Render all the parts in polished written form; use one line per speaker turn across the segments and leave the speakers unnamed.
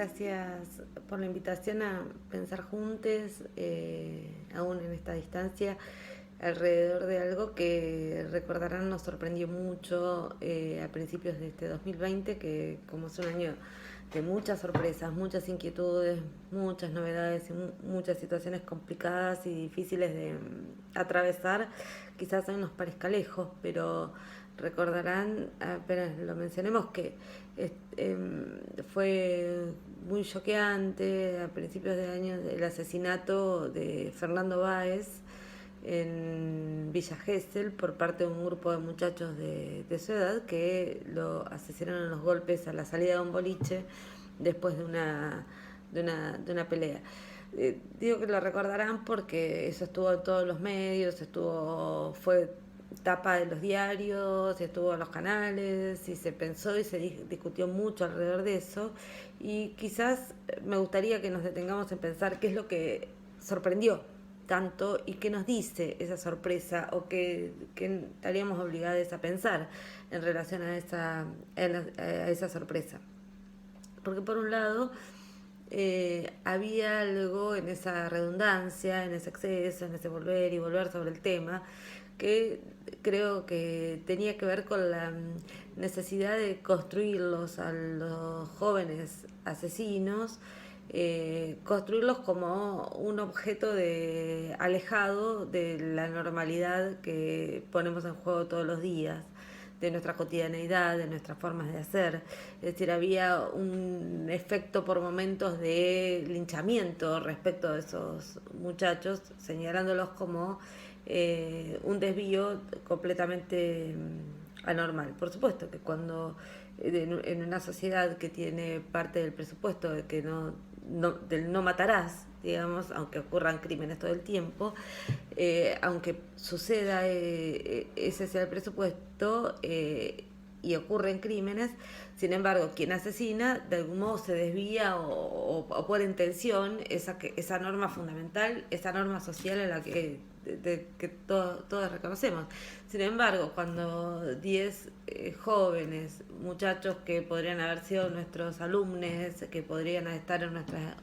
gracias por la invitación a pensar juntos, aún en esta distancia, alrededor de algo que recordarán nos sorprendió mucho a principios de este 2020, que como es un año de muchas sorpresas, muchas inquietudes, muchas novedades y muchas situaciones complicadas y difíciles de atravesar, quizás hoy nos parezca lejos, pero recordarán, apenas lo mencionemos, que fue muy choqueante a principios de año el asesinato de Fernando Báez en Villa Gesell por parte de un grupo de muchachos de su edad que lo asesinaron a los golpes a la salida de un boliche después de una pelea. Digo que lo recordarán porque eso estuvo en todos los medios, fue tapa de los diarios, estuvo en los canales y se pensó y se discutió mucho alrededor de eso, y quizás me gustaría que nos detengamos en pensar qué es lo que sorprendió tanto y qué nos dice esa sorpresa, o qué estaríamos obligados a pensar en relación a esa sorpresa. Porque por un lado había algo en esa redundancia, en ese exceso, en ese volver y volver sobre el tema, que creo que tenía que ver con la necesidad de construirlos a los jóvenes asesinos, construirlos como un objeto alejado de la normalidad que ponemos en juego todos los días, de nuestra cotidianeidad, de nuestras formas de hacer. Es decir, había un efecto por momentos de linchamiento respecto de esos muchachos, señalándolos como un desvío completamente anormal. Por supuesto que cuando en una sociedad que tiene parte del presupuesto de que del no matarás, digamos, aunque ocurran crímenes todo el tiempo, aunque suceda ese sea el presupuesto, y ocurren crímenes, sin embargo, quien asesina de algún modo se desvía o pone en tensión esa norma fundamental, esa norma social en la que todos reconocemos. Sin embargo, cuando 10 jóvenes, muchachos que podrían haber sido nuestros alumnos, que podrían estar en nuestras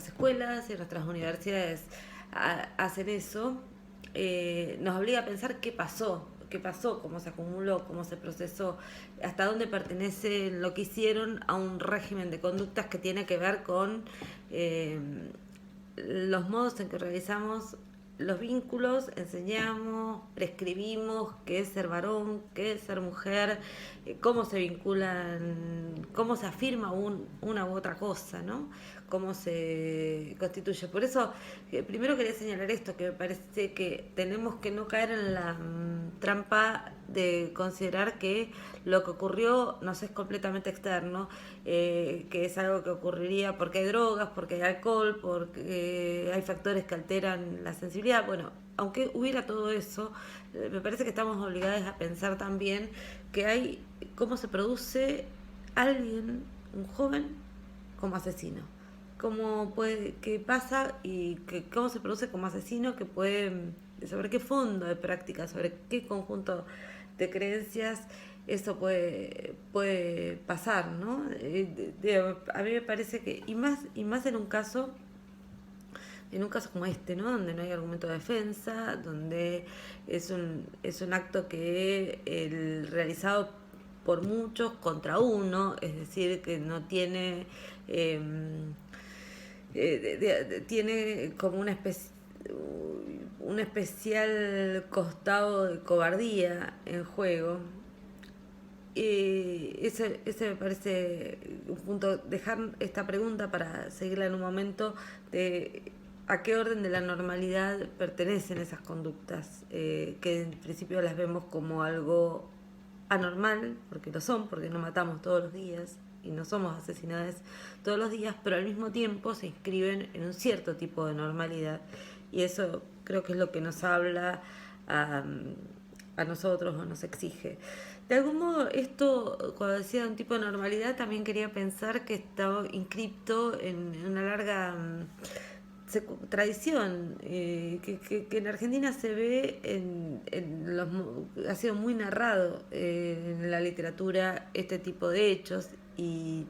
escuelas y en nuestras universidades, hacen eso, nos obliga a pensar qué pasó, cómo se acumuló, cómo se procesó, hasta dónde pertenece lo que hicieron a un régimen de conductas que tiene que ver con los modos en que realizamos los vínculos, enseñamos, prescribimos qué es ser varón, qué es ser mujer, cómo se vinculan, cómo se afirma una u otra cosa, ¿no? Cómo se constituye. Por eso, primero quería señalar esto, que me parece que tenemos que no caer en la trampa de considerar que lo que ocurrió nos es completamente externo, que es algo que ocurriría porque hay drogas, porque hay alcohol, porque hay factores que alteran la sensibilidad. Bueno, aunque hubiera todo eso, me parece que estamos obligados a pensar también que hay cómo se produce alguien, un joven, como asesino. Qué pasa y cómo se produce como asesino, que puede, sobre qué fondo de práctica, sobre qué conjunto de creencias eso puede pasar, ¿no? A mí me parece que, y más en un caso como este, ¿no? Donde no hay argumento de defensa, donde es un acto que el realizado por muchos contra uno, es decir, que no tiene tiene como un especial costado de cobardía en juego. Ese me parece un punto. Dejar esta pregunta para seguirla en un momento, de a qué orden de la normalidad pertenecen esas conductas, que en principio las vemos como algo anormal, porque lo son, porque no matamos todos los días y no somos asesinadas todos los días, pero al mismo tiempo se inscriben en un cierto tipo de normalidad, y eso creo que es lo que nos habla a nosotros, o nos exige. De algún modo, esto, cuando decía un tipo de normalidad, también quería pensar que está inscripto en una larga tradición, que en Argentina se ve ha sido muy narrado en la literatura este tipo de hechos, y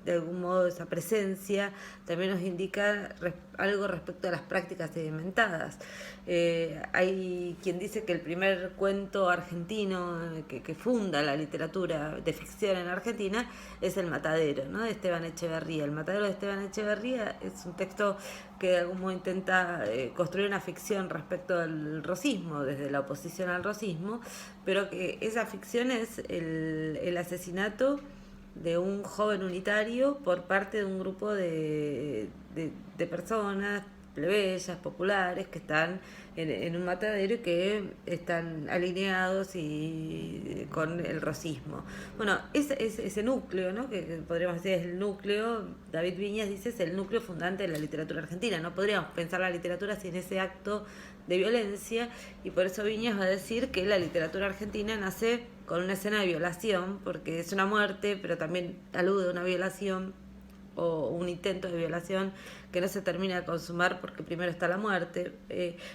de algún modo esa presencia también nos indica algo respecto a las prácticas sedimentadas. Hay quien dice que el primer cuento argentino que funda la literatura de ficción en Argentina es El Matadero, ¿no?, de Esteban Echeverría. El Matadero de Esteban Echeverría es un texto que de algún modo intenta construir una ficción respecto al rosismo, desde la oposición al rosismo, pero que esa ficción es el asesinato de un joven unitario por parte de un grupo de personas plebeyas, populares, que están en un matadero y que están alineados y con el rosismo. Bueno, ese núcleo, ¿no?, que podríamos decir es el núcleo, David Viñas dice, es el núcleo fundante de la literatura argentina. No podríamos pensar la literatura sin ese acto de violencia, y por eso Viñas va a decir que la literatura argentina nace con una escena de violación, porque es una muerte, pero también alude a una violación o un intento de violación que no se termina de consumar porque primero está la muerte,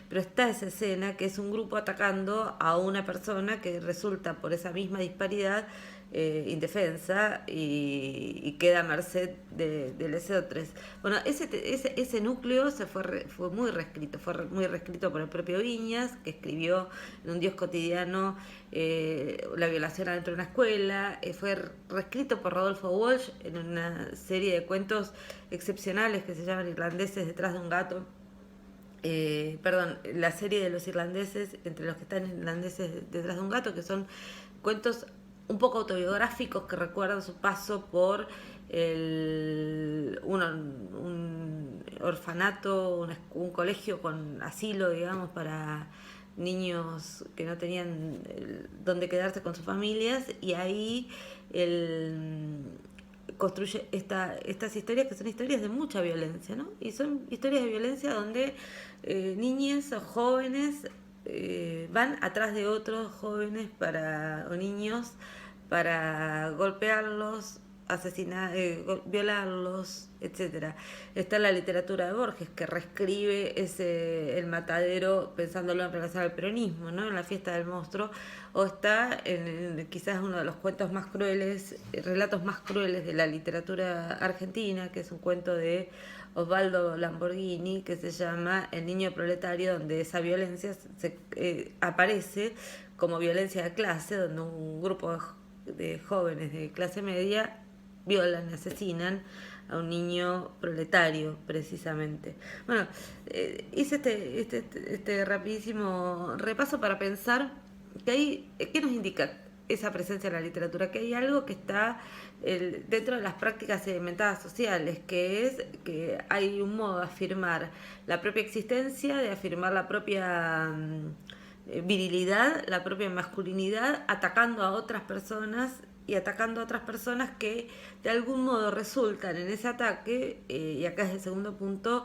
pero está esa escena que es un grupo atacando a una persona que resulta por esa misma disparidad indefensa y queda a merced de los otros. Bueno, ese núcleo fue muy reescrito por el propio Viñas, que escribió en Un Dios cotidiano la violación adentro de una escuela. Fue reescrito por Rodolfo Walsh en una serie de cuentos excepcionales que se llaman Irlandeses detrás de un gato. La serie de los irlandeses, entre los que están irlandeses detrás de un gato, que son cuentos un poco autobiográficos que recuerdan su paso por un orfanato, un colegio con asilo, digamos, para niños que no tenían dónde quedarse con sus familias, y ahí construye estas historias que son historias de mucha violencia, ¿no? Y son historias de violencia donde niñas o jóvenes van atrás de otros jóvenes o niños para golpearlos, asesinar, violarlos, etcétera. Está la literatura de Borges, que reescribe el matadero pensándolo en relación al peronismo, ¿no?, en La fiesta del monstruo, o está en quizás uno de los cuentos más crueles, relatos más crueles de la literatura argentina, que es un cuento de Osvaldo Lamborghini que se llama El niño proletario, donde esa violencia aparece como violencia de clase, donde un grupo de jóvenes de clase media violan y asesinan a un niño proletario, precisamente. Bueno, hice este rapidísimo repaso para pensar ¿qué nos indica esa presencia en la literatura? Que hay algo que está dentro de las prácticas sedimentadas sociales, que es que hay un modo de afirmar la propia existencia, de afirmar la propia virilidad, la propia masculinidad, atacando a otras personas y atacando a otras personas que de algún modo resultan en ese ataque, y acá es el segundo punto,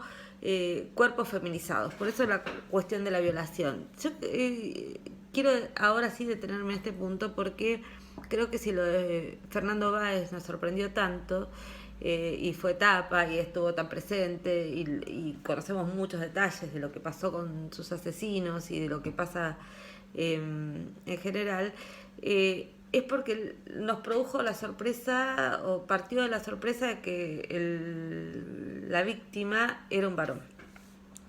cuerpos feminizados. Por eso la cuestión de la violación. Yo quiero ahora sí detenerme en este punto, porque creo que si lo de Fernando Báez nos sorprendió tanto, y fue tapa y estuvo tan presente, y conocemos muchos detalles de lo que pasó con sus asesinos y de lo que pasa en general, es porque nos produjo la sorpresa, o partió de la sorpresa de que la víctima era un varón.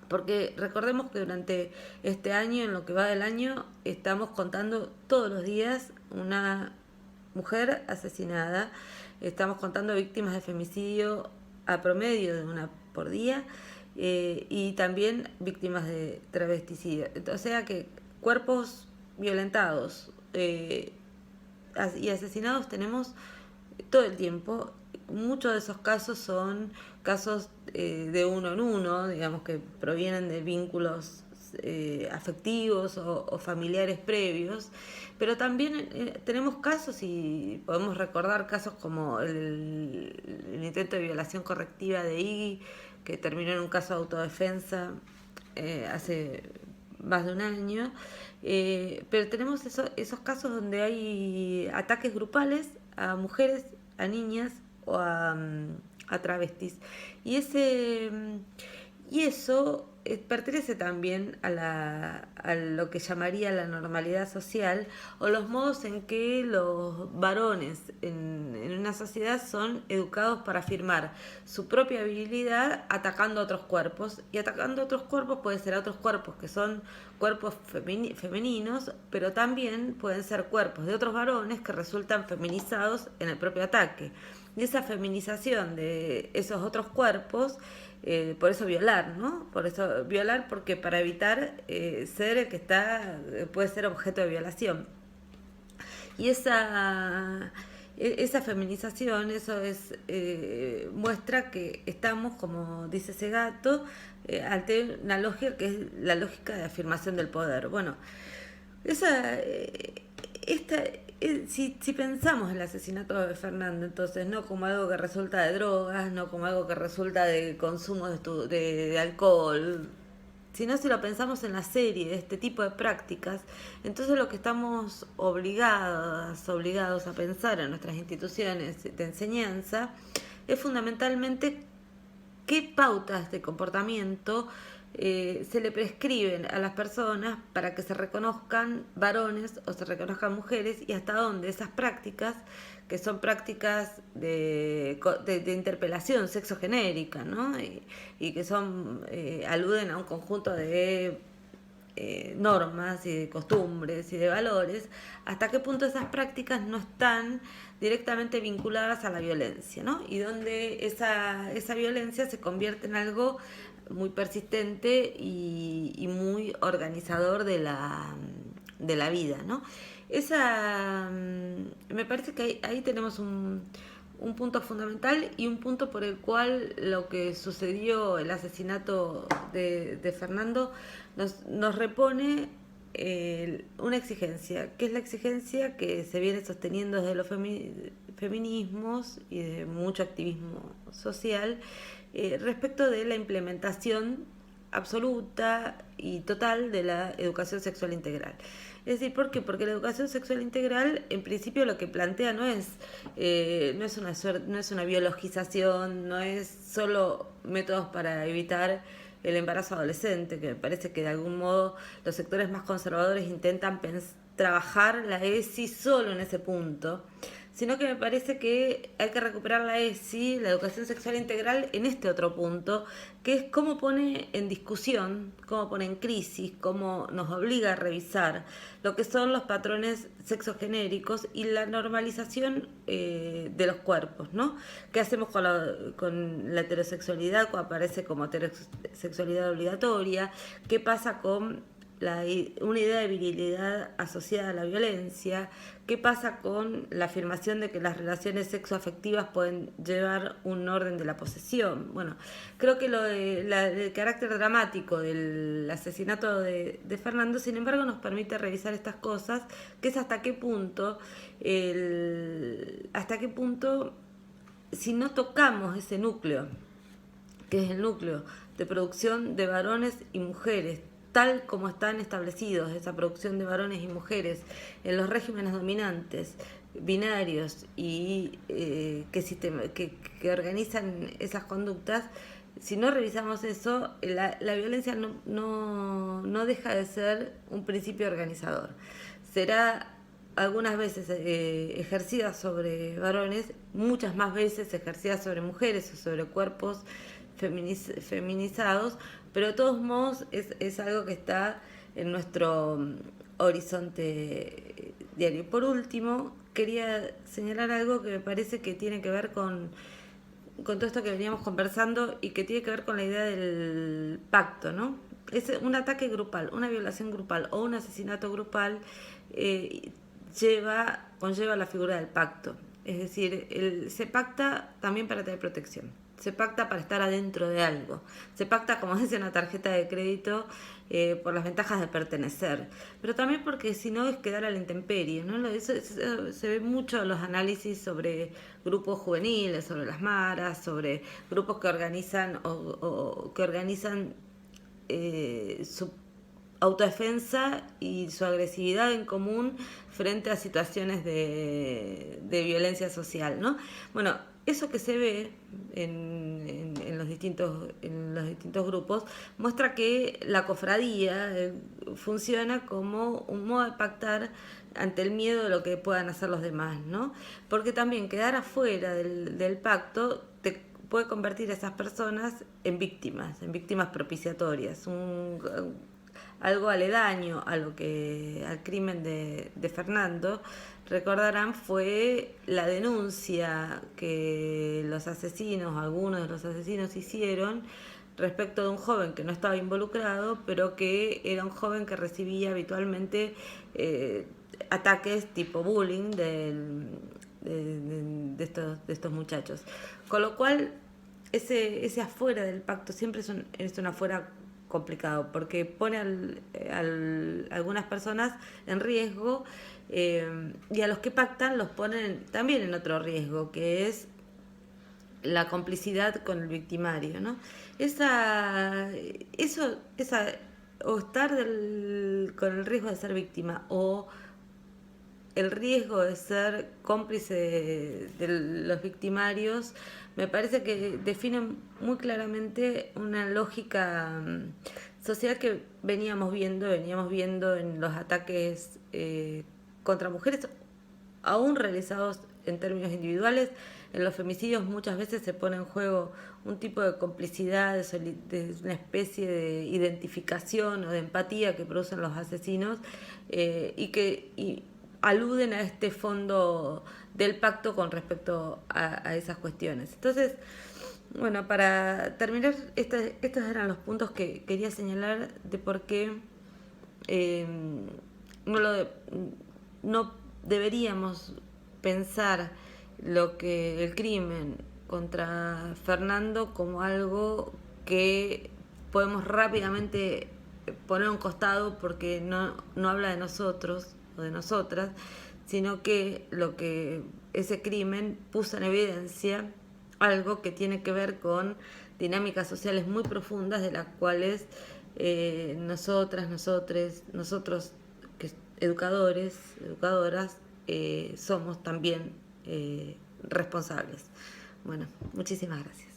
Porque recordemos que durante este año, en lo que va del año, estamos contando todos los días una mujer asesinada, estamos contando víctimas de femicidio a promedio de una por día, y también víctimas de travesticidio. O sea que cuerpos violentados y asesinados tenemos todo el tiempo. Muchos de esos casos son casos de uno en uno, digamos, que provienen de vínculos afectivos o familiares previos, pero también tenemos casos, y podemos recordar casos como el intento de violación correctiva de Iggy, que terminó en un caso de autodefensa hace más de un año, pero tenemos esos casos donde hay ataques grupales a mujeres, a niñas o a travestis, y eso pertenece también a lo que llamaría la normalidad social, o los modos en que los varones en una sociedad son educados para afirmar su propia virilidad atacando a otros cuerpos. Y atacando a otros cuerpos puede ser a otros cuerpos que son cuerpos femeninos, pero también pueden ser cuerpos de otros varones que resultan feminizados en el propio ataque. Y esa feminización de esos otros cuerpos, por eso violar, ¿no? Por eso violar, porque para evitar ser el que puede ser objeto de violación. Y esa feminización, eso muestra que estamos, como dice ese gato, ante una lógica que es la lógica de afirmación del poder. Bueno, si pensamos en el asesinato de Fernando, entonces no como algo que resulta de drogas, no como algo que resulta de consumo de alcohol, sino si lo pensamos en la serie de este tipo de prácticas, entonces lo que estamos obligados a pensar en nuestras instituciones de enseñanza es fundamentalmente qué pautas de comportamiento se le prescriben a las personas para que se reconozcan varones o se reconozcan mujeres, y hasta dónde esas prácticas, que son prácticas de interpelación sexogenérica, ¿no? Y que aluden a un conjunto de normas y de costumbres y de valores, hasta qué punto esas prácticas no están directamente vinculadas a la violencia, ¿no? Y donde esa violencia se convierte en algo muy persistente y muy organizador de la vida, ¿no? Me parece que ahí tenemos un punto fundamental y un punto por el cual lo que sucedió, el asesinato de Fernando, nos repone una exigencia, que es la exigencia que se viene sosteniendo desde los feminismos y de mucho activismo social, respecto de la implementación absoluta y total de la educación sexual integral. Es decir, ¿por qué? Porque la educación sexual integral, en principio, lo que plantea no es una biologización, no es solo métodos para evitar el embarazo adolescente, que me parece que de algún modo los sectores más conservadores intentan trabajar la ESI solo en ese punto, sino que me parece que hay que recuperar la ESI, la educación sexual integral, en este otro punto, que es cómo pone en discusión, cómo pone en crisis, cómo nos obliga a revisar lo que son los patrones sexogenéricos y la normalización de los cuerpos, ¿no? ¿Qué hacemos con la heterosexualidad cuando aparece como heterosexualidad obligatoria? ¿Qué pasa con una idea de virilidad asociada a la violencia? ¿Qué pasa con la afirmación de que las relaciones sexoafectivas pueden llevar un orden de la posesión? Bueno, creo que el carácter dramático del asesinato de Fernando, sin embargo, nos permite revisar estas cosas, que es hasta qué punto, si no tocamos ese núcleo, que es el núcleo de producción de varones y mujeres, tal como están establecidos esa producción de varones y mujeres en los regímenes dominantes, binarios y que organizan esas conductas, si no revisamos eso, la violencia no deja de ser un principio organizador. Será algunas veces ejercida sobre varones, muchas más veces ejercida sobre mujeres o sobre cuerpos feminizados, pero de todos modos es algo que está en nuestro horizonte diario. Por último, quería señalar algo que me parece que tiene que ver con todo esto que veníamos conversando y que tiene que ver con la idea del pacto, ¿no? Es un ataque grupal, una violación grupal o un asesinato grupal conlleva la figura del pacto. Es decir, se pacta también para tener protección. Se pacta para estar adentro de algo. Se pacta, como dice una tarjeta de crédito, por las ventajas de pertenecer. Pero también porque si no es quedar a la intemperie, ¿no? Eso se ve mucho en los análisis sobre grupos juveniles, sobre las maras, sobre grupos que organizan su autodefensa y su agresividad en común frente a situaciones de violencia social, ¿no? Bueno, eso que se ve en en los distintos grupos, muestra que la cofradía funciona como un modo de pactar ante el miedo de lo que puedan hacer los demás, ¿no? Porque también quedar afuera del pacto te puede convertir a esas personas en víctimas propiciatorias, algo aledaño a lo que al crimen de Fernando. Recordarán, fue la denuncia que los asesinos, algunos de los asesinos hicieron respecto de un joven que no estaba involucrado, pero que era un joven que recibía habitualmente ataques tipo bullying de estos muchachos. Con lo cual, ese afuera del pacto siempre es un afuera complicado, porque pone algunas personas en riesgo, y a los que pactan los ponen también en otro riesgo, que es la complicidad con el victimario, ¿no? O estar con el riesgo de ser víctima, o el riesgo de ser cómplice de los victimarios, me parece que definen muy claramente una lógica social que veníamos viendo en los ataques contra mujeres, aún realizados en términos individuales. En los femicidios muchas veces se pone en juego un tipo de complicidad, de una especie de identificación o de empatía que producen los asesinos, y aluden a este fondo del pacto con respecto a esas cuestiones. Entonces, bueno, para terminar, estos eran los puntos que quería señalar de por qué no deberíamos pensar el crimen contra Fernando como algo que podemos rápidamente poner a un costado porque no habla de nosotros o de nosotras, sino que ese crimen puso en evidencia algo que tiene que ver con dinámicas sociales muy profundas, de las cuales nosotros, que educadoras, somos también responsables. Bueno, muchísimas gracias.